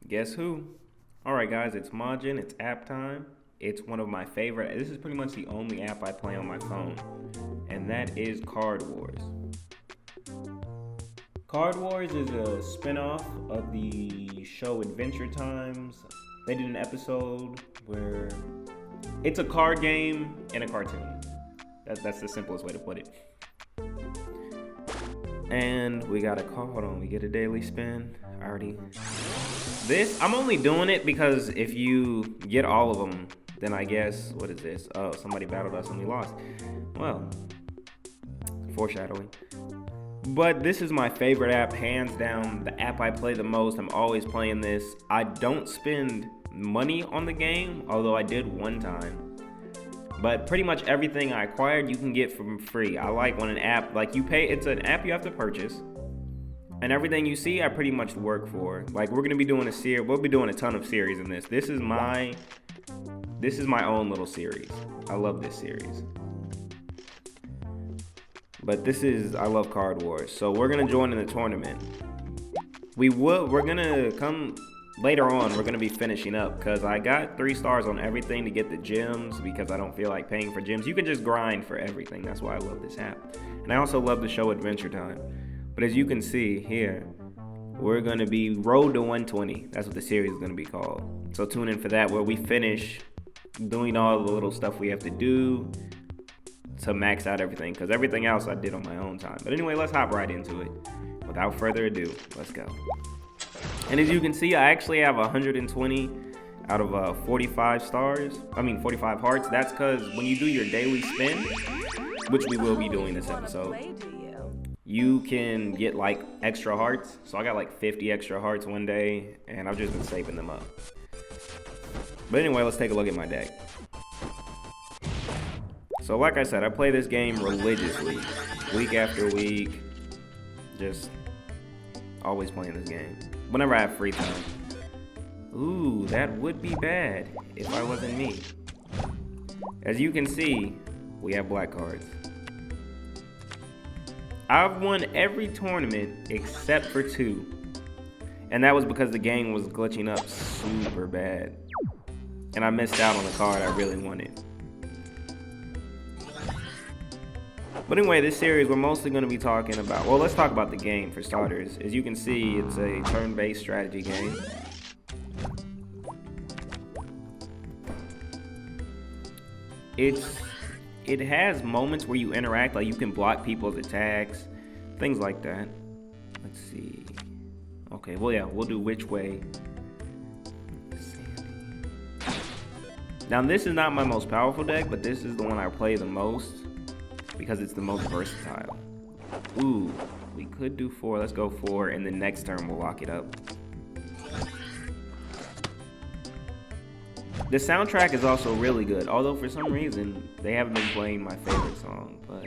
Guess who? Alright, guys, it's Majin. It's app time. It's one of my favorite. This is pretty much the only app I play on my phone, and that is Card Wars. Card Wars is a spin-off of the show Adventure Times. They did an episode where it's a card game and a cartoon. That's the simplest way to put it. And we got a call. Hold on, we get a daily spin. I'm only doing it because if you get all of them, then I guess, what is this? Oh, somebody battled us and we lost. Well, foreshadowing. But this is my favorite app, hands down. The app I play the most. I'm always playing this. I don't spend money on the game, although I did one time. But pretty much everything I acquired, you can get from free. I like when an app, like you pay, it's an app you have to purchase. And everything you see, I pretty much work for. Like we're gonna be doing a series, we'll be doing a ton of series in this. This is my own little series. I love this series. But I love Card Wars. So we're gonna join in the tournament. We're gonna come later on, we're gonna be finishing up because I got 3 stars on everything to get the gems because I don't feel like paying for gems. You can just grind for everything. That's why I love this app. And I also love the show Adventure Time. But as you can see here, we're gonna be Road to 120. That's what the series is gonna be called. So tune in for that, where we finish doing all the little stuff we have to do to max out everything, because everything else I did on my own time. But anyway, let's hop right into it. Without further ado, let's go. And as you can see, I actually have 120 out of 45 hearts. That's because when you do your daily spin, which we will be doing this episode, you can get like extra hearts. So I got like 50 extra hearts one day, and I've just been saving them up. But anyway, let's take a look at my deck. So like I said, I play this game religiously, week after week, just always playing this game, whenever I have free time. Ooh, that would be bad if I wasn't me. As you can see, we have black cards. I've won every tournament except for 2. And that was because the game was glitching up super bad. And I missed out on the card I really wanted. But anyway, this series we're mostly going to be talking about, well, let's talk about the game for starters. As you can see, it's a turn-based strategy game. It has moments where you interact, like you can block people's attacks, things like that. Let's see. Okay, well, yeah, we'll do which way. Now, this is not my most powerful deck, but this is the one I play the most because it's the most versatile. Ooh, we could do 4. Let's go 4, and then next turn we'll lock it up. The soundtrack is also really good, although for some reason they haven't been playing my favorite song, but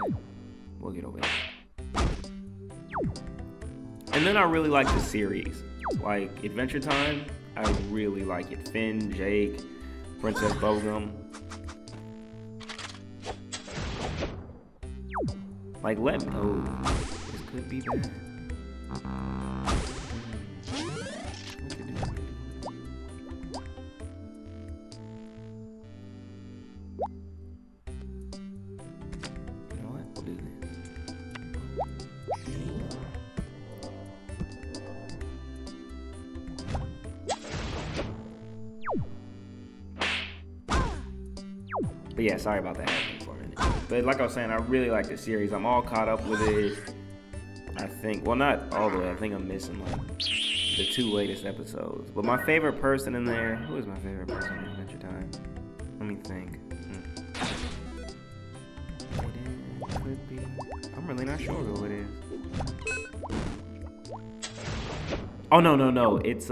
we'll get over it. And then I really like the series, like Adventure Time. I really like it. Finn, Jake, Princess Bogum. Like, let me. Oh, this could be bad. But yeah, sorry about that happening for a minute. But like I was saying, I really like this series. I'm all caught up with it. I think, well, not all the way. I think I'm missing like the 2 latest episodes. But my favorite person in there, who is my favorite person in Adventure Time? Let me think. It could be. I'm really not sure who it is. Oh, no. It's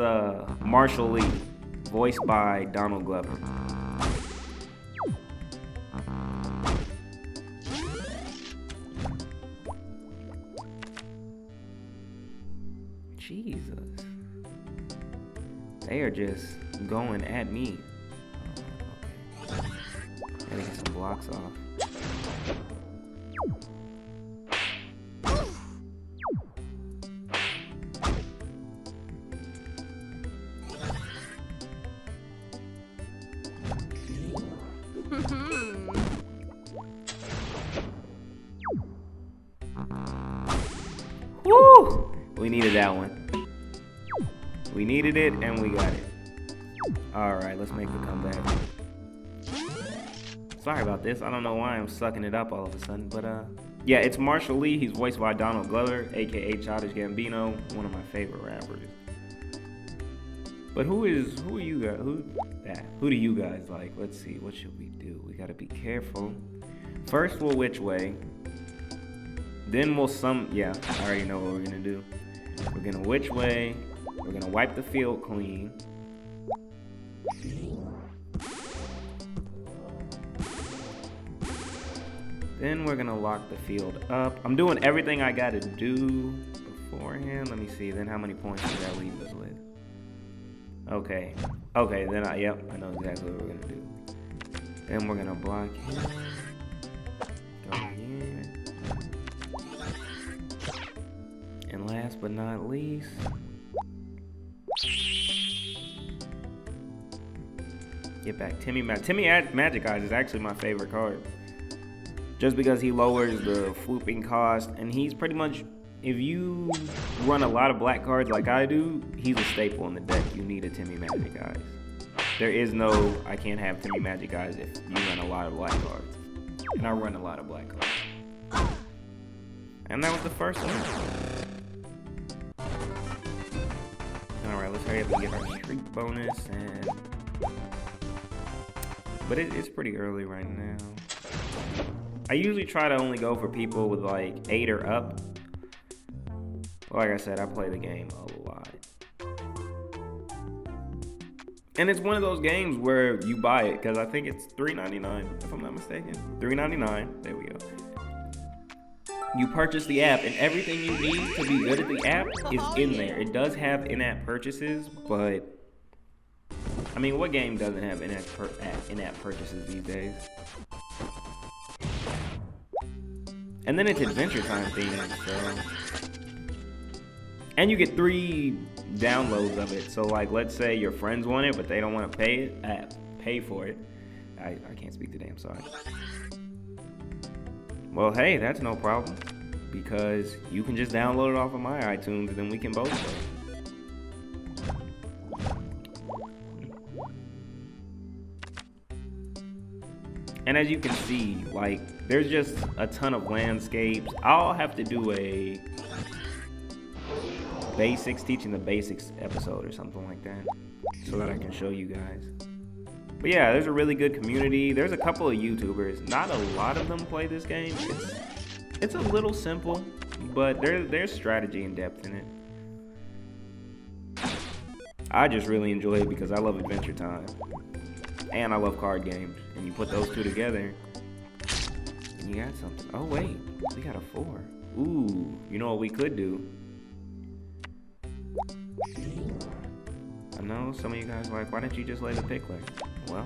Marshall Lee, voiced by Donald Glover. Jesus. They are just going at me. Okay. Gotta get some blocks off. We needed that one. We needed it, and we got it. Alright, let's make the comeback. Sorry about this. I don't know why I'm sucking it up all of a sudden, but yeah, it's Marshall Lee. He's voiced by Donald Glover, aka Childish Gambino, one of my favorite rappers. But who are you guys? Who do you guys like? Let's see. What should we do? We gotta be careful. First, we'll which way. Then we'll yeah, I already know what we're gonna do. We're gonna which way. We're gonna wipe the field clean. Then we're gonna lock the field up. I'm doing everything I gotta do beforehand. Let me see. Then how many points does that leave us with? Okay. Okay. Then yep. I know exactly what we're gonna do. Then we're gonna block here. Go here. And last but not least, get back Timmy Magic Eyes is actually my favorite card. Just because he lowers the flooping cost, and he's pretty much, if you run a lot of black cards like I do, he's a staple in the deck. You need a Timmy Magic Eyes. There is no, I can't have Timmy Magic Eyes if you run a lot of black cards. And I run a lot of black cards. And that was the first one. Alright, let's hurry up and get our streak bonus. But it's pretty early right now. I usually try to only go for people with like 8 or up. Like I said, I play the game a lot. And it's one of those games where you buy it, because I think it's $3.99, if I'm not mistaken. $3.99, there we go. You purchase the app, and everything you need to be good at the app is in there. It does have in-app purchases, but I mean, what game doesn't have in-app purchases these days? And then it's Adventure Time themed, so. And you get 3 downloads of it. So like, let's say your friends want it, but they don't want to pay for it. I can't speak today, I'm sorry. Well, hey, that's no problem, because you can just download it off of my iTunes, and then we can both play. And as you can see, like, there's just a ton of landscapes. I'll have to do a teaching the basics episode or something like that, so that I can show you guys. But yeah, there's a really good community. There's a couple of YouTubers. Not a lot of them play this game. It's a little simple, but there's strategy and depth in it. I just really enjoy it because I love Adventure Time. And I love card games. And you put those two together, and you got something. Oh wait, we got a 4. Ooh, you know what we could do? I know some of you guys are like, why didn't you just lay the Pickler? Well,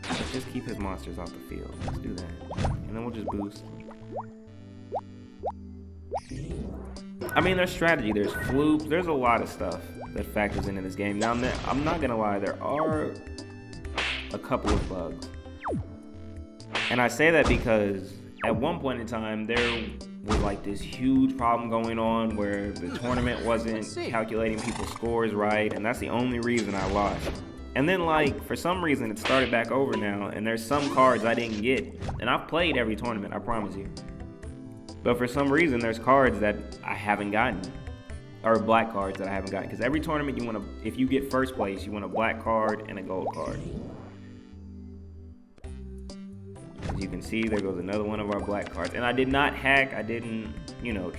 let's just keep his monsters off the field. Let's do that. And then we'll just boost. I mean, there's strategy, there's floops, there's a lot of stuff that factors into this game. Now, I'm not gonna lie, there are a couple of bugs. And I say that because at one point in time, there was like this huge problem going on where the tournament wasn't calculating people's scores right, and that's the only reason I lost. And then like, for some reason, it started back over now, and there's some cards I didn't get. And I've played every tournament, I promise you. But for some reason, there's cards that I haven't gotten. Or black cards that I haven't gotten. Because every tournament, you want to, if you get first place, you want a black card and a gold card. As you can see, there goes another one of our black cards. And I did not hack, I didn't,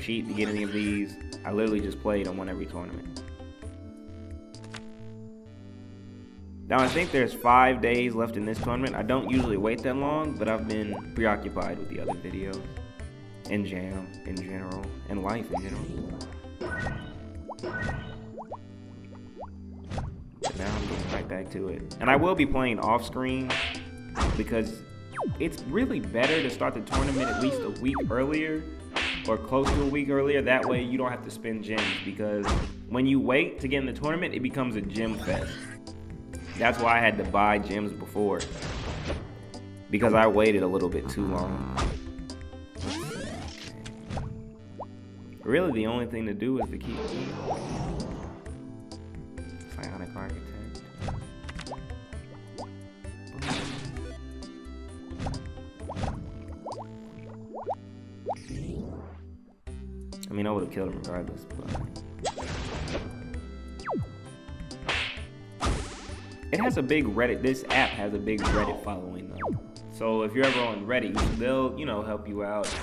cheat to get any of these. I literally just played and won every tournament. Now I think there's 5 days left in this tournament. I don't usually wait that long, but I've been preoccupied with the other videos. And J.A.M in general, and life in general. But now I'm getting right back to it. And I will be playing off screen, because it's really better to start the tournament at least a week earlier, or close to a week earlier. That way you don't have to spend gems, because when you wait to get in the tournament, it becomes a gem fest. That's why I had to buy gems before, because I waited a little bit too long. Really, the only thing to do is to keep Psionic Architect. I mean, I would have killed him regardless, but it has a big Reddit. This app has a big Reddit following though. So if you're ever on Reddit, they'll, you know, help you out.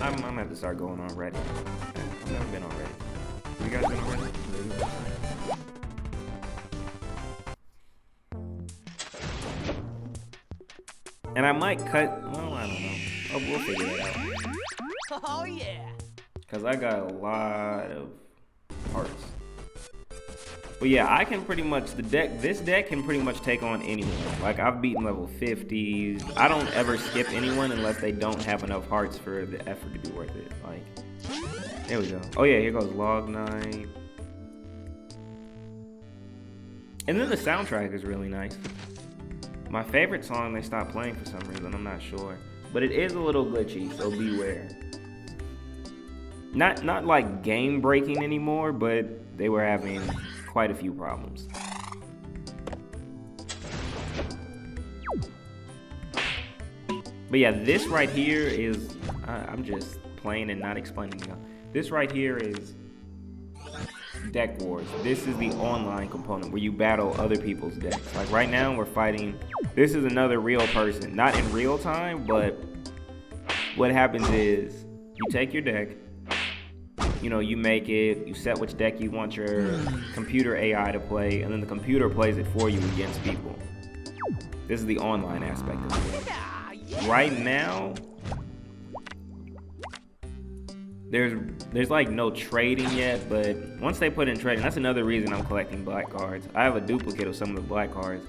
I'm gonna have to start going on Reddit. I've never been on Reddit. You guys been on Reddit? And I might cut, well, I don't know. Oh, we'll figure it out. Oh yeah. Cause I got a lot of hearts. But yeah, I can pretty much, this deck can pretty much take on anyone. Like, I've beaten level 50s. I don't ever skip anyone unless they don't have enough hearts for the effort to be worth it. Like, there we go. Oh yeah, here goes Log Knight. And then the soundtrack is really nice. My favorite song they stopped playing for some reason, I'm not sure. But it is a little glitchy, so beware. Not like game breaking anymore, but they were having quite a few problems. But yeah, this right here is, I'm just playing and not explaining. This right here is Deck Wars. This is the online component where you battle other people's decks. Like right now we're fighting, this is another real person. Not in real time, but what happens is you take your deck, you know, you make it, you set which deck you want your computer AI to play, and then the computer plays it for you against people. This is the online aspect of it. Right now, there's like no trading yet, but once they put in trading, that's another reason I'm collecting black cards. I have a duplicate of some of the black cards.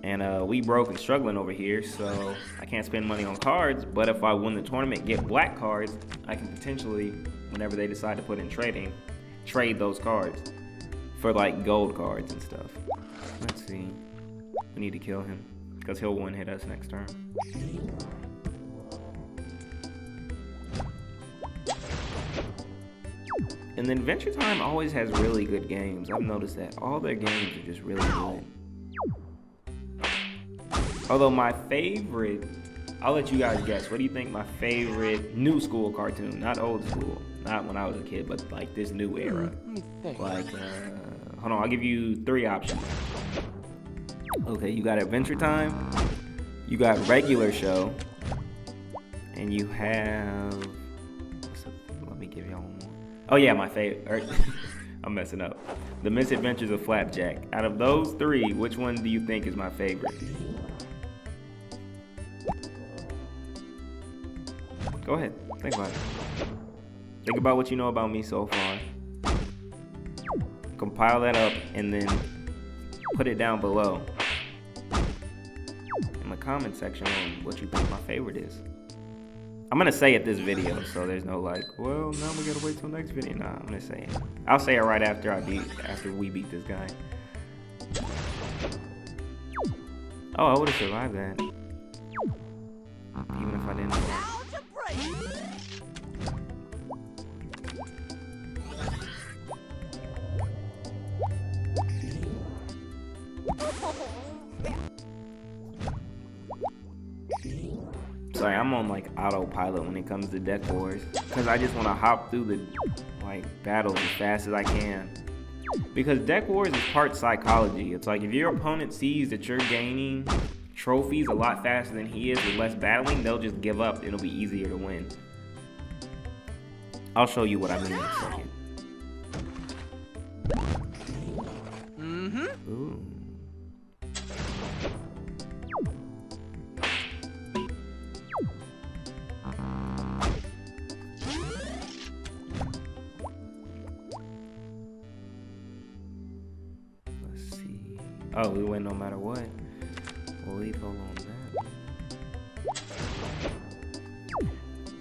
And we broke and struggling over here, so I can't spend money on cards, but if I win the tournament, get black cards, I can potentially, whenever they decide to put in trading, trade those cards for like gold cards and stuff. Let's see. We need to kill him, because he'll one-hit us next turn. And then Adventure Time always has really good games. I've noticed that. All their games are just really good. Although my favorite, I'll let you guys guess. What do you think my favorite new school cartoon, not old school, not when I was a kid, but like this new era? Like, hold on, I'll give you 3 options. Okay, you got Adventure Time, you got Regular Show, and you have, let me give y'all one more. Oh yeah, my favorite, I'm messing up. The Misadventures of Flapjack. Out of those 3, which one do you think is my favorite? Go ahead, think about it. Think about what you know about me so far. Compile that up and then put it down below in the comment section on what you think my favorite is. I'm gonna say it this video, so there's no like, well, now we gotta wait till next video. Nah, I'm gonna say it. I'll say it right after we beat this guy. Oh, I would have survived that. Even if I didn't. Sorry, I'm on like autopilot when it comes to Deck Wars, because I just want to hop through the like battles as fast as I can. Because Deck Wars is part psychology. It's like if your opponent sees that you're gaining trophies a lot faster than he is with less battling, they'll just give up. It'll be easier to win. I'll show you what I mean in a second. Ooh. Let's see. Oh, we win no matter what. We'll leave hold on that.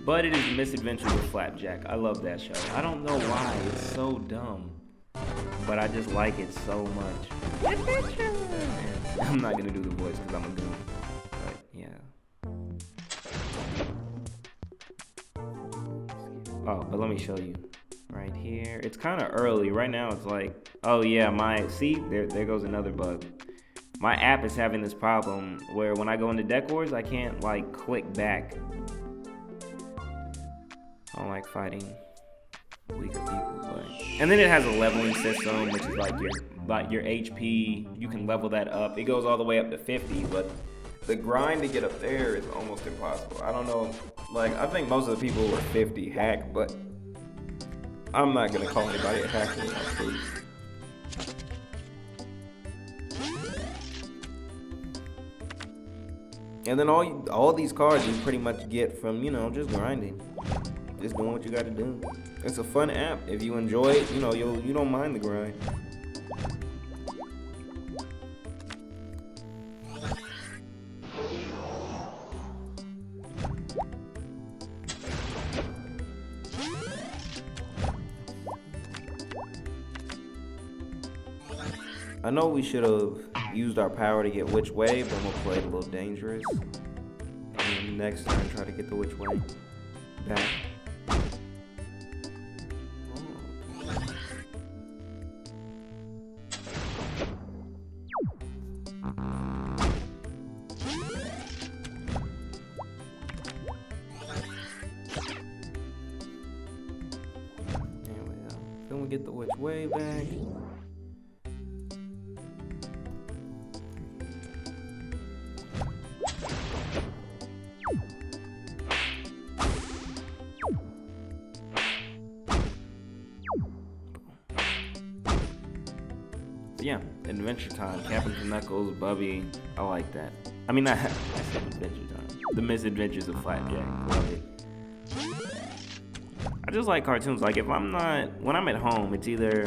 But it is Misadventures of Flapjack. I love that show. I don't know why. It's so dumb. But I just like it so much. I'm not gonna do the voice because I'm a goon. But yeah. Oh, but let me show you. Right here. It's kind of early. Right now it's like, oh yeah, there goes another bug. My app is having this problem where when I go into Deck Wars, I can't like click back. I don't like fighting weaker people, but... And then it has a leveling system, which is like your HP. You can level that up. It goes all the way up to 50, but the grind to get up there is almost impossible. I don't know, like, I think most of the people who are 50 hack, but I'm not gonna call anybody a hacker, please. And then all these cards you pretty much get from, you know, just grinding. Just doing what you gotta do. It's a fun app. If you enjoy it, you know, you don't mind the grind. I know we should have used our power to get which way, but we'll play it a little dangerous. And next time, try to get the which way back. Then we get the which way back. Yeah, Adventure Time, Captain Knuckles, Bubby, I like that. I mean, I said Adventure Time. The Misadventures of Flapjack, love it. I just like cartoons. Like, when I'm at home, it's either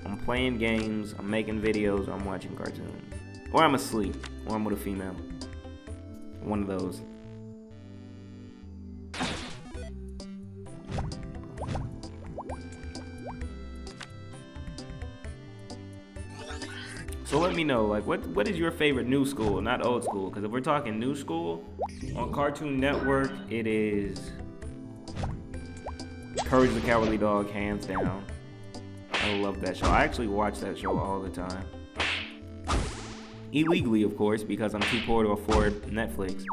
I'm playing games, I'm making videos, or I'm watching cartoons. Or I'm asleep, or I'm with a female. One of those. So let me know, like, what is your favorite new school, not old school? Because if we're talking new school, on Cartoon Network, it is Courage the Cowardly Dog, hands down. I love that show. I actually watch that show all the time. Illegally, of course, because I'm too poor to afford Netflix.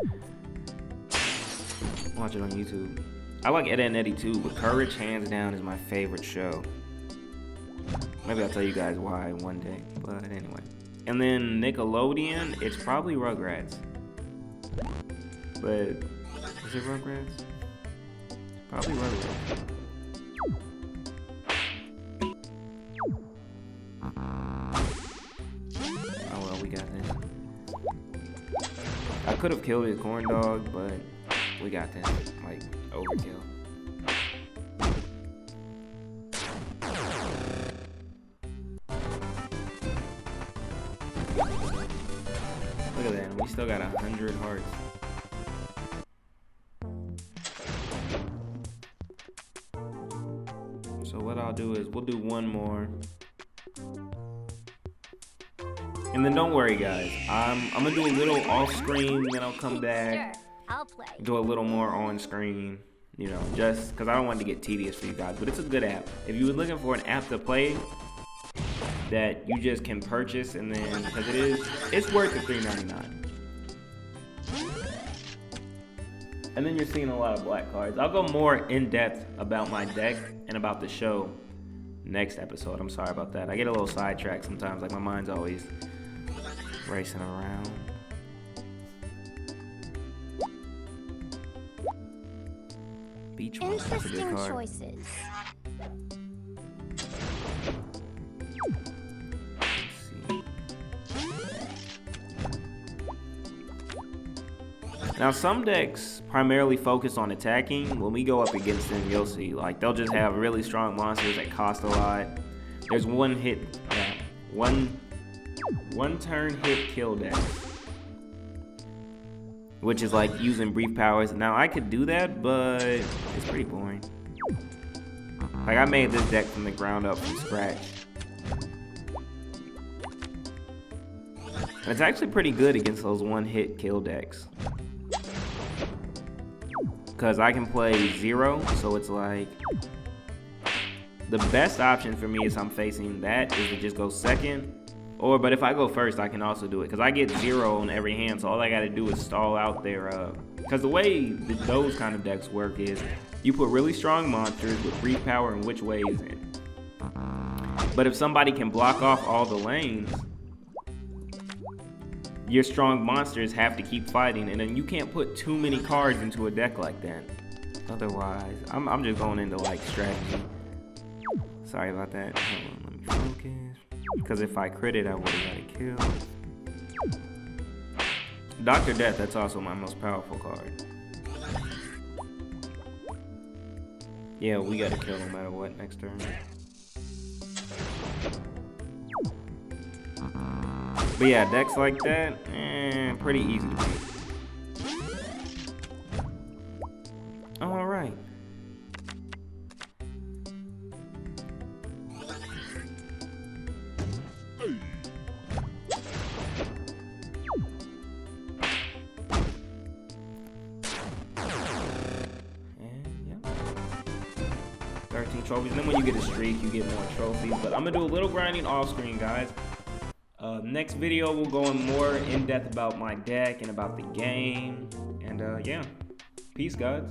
Watch it on YouTube. I like Ed, Edd n Eddy too, but Courage, hands down, is my favorite show. Maybe I'll tell you guys why one day, but anyway. And then Nickelodeon, it's probably Rugrats. But, is it Rugrats? It's probably Rugrats. Oh well, we got this. I could have killed his corn dog, but we got this. Like, overkill. Look at that, we still got 100 hearts. So what I'll do is we'll do one more. And then don't worry guys, I'm gonna do a little off screen, then I'll come back. Sure, I'll play. Do a little more on screen, you know, just because I don't want it to get tedious for you guys, but it's a good app. If you were looking for an app to play that you just can purchase, and then, because it's worth the $3.99. And then you're seeing a lot of black cards. I'll go more in depth about my deck and about the show next episode. I'm sorry about that. I get a little sidetracked sometimes, like my mind's always racing around. Beach Ball, that's a good card. Choices. Now some decks primarily focus on attacking. When we go up against them, you'll see, like, they'll just have really strong monsters that cost a lot. There's one turn hit kill deck, which is like using brief powers. Now I could do that, but it's pretty boring. Like, I made this deck from the ground up from scratch. And it's actually pretty good against those one hit kill decks. because I can play 0, so it's like the best option for me is I'm facing that is to just go second. But if I go first, I can also do it because I get 0 on every hand, so all I gotta do is stall out their because the way those kind of decks work is you put really strong monsters with brief power and which ways in. But if somebody can block off all the lanes, your strong monsters have to keep fighting, and then you can't put too many cards into a deck like that. Otherwise, I'm just going into like strategy. Sorry about that. Hold on, let me focus. Because if I crit it, I would have got a kill. Dr. Death, that's also my most powerful card. Yeah, we got to kill no matter what next turn. But yeah, decks like that, pretty easy to beat. Alright. Trophies, and then when you get a streak you get more trophies. But I'm gonna do a little grinding off screen, guys. Next video we'll go in more in depth about my deck and about the game, and yeah, peace, guys.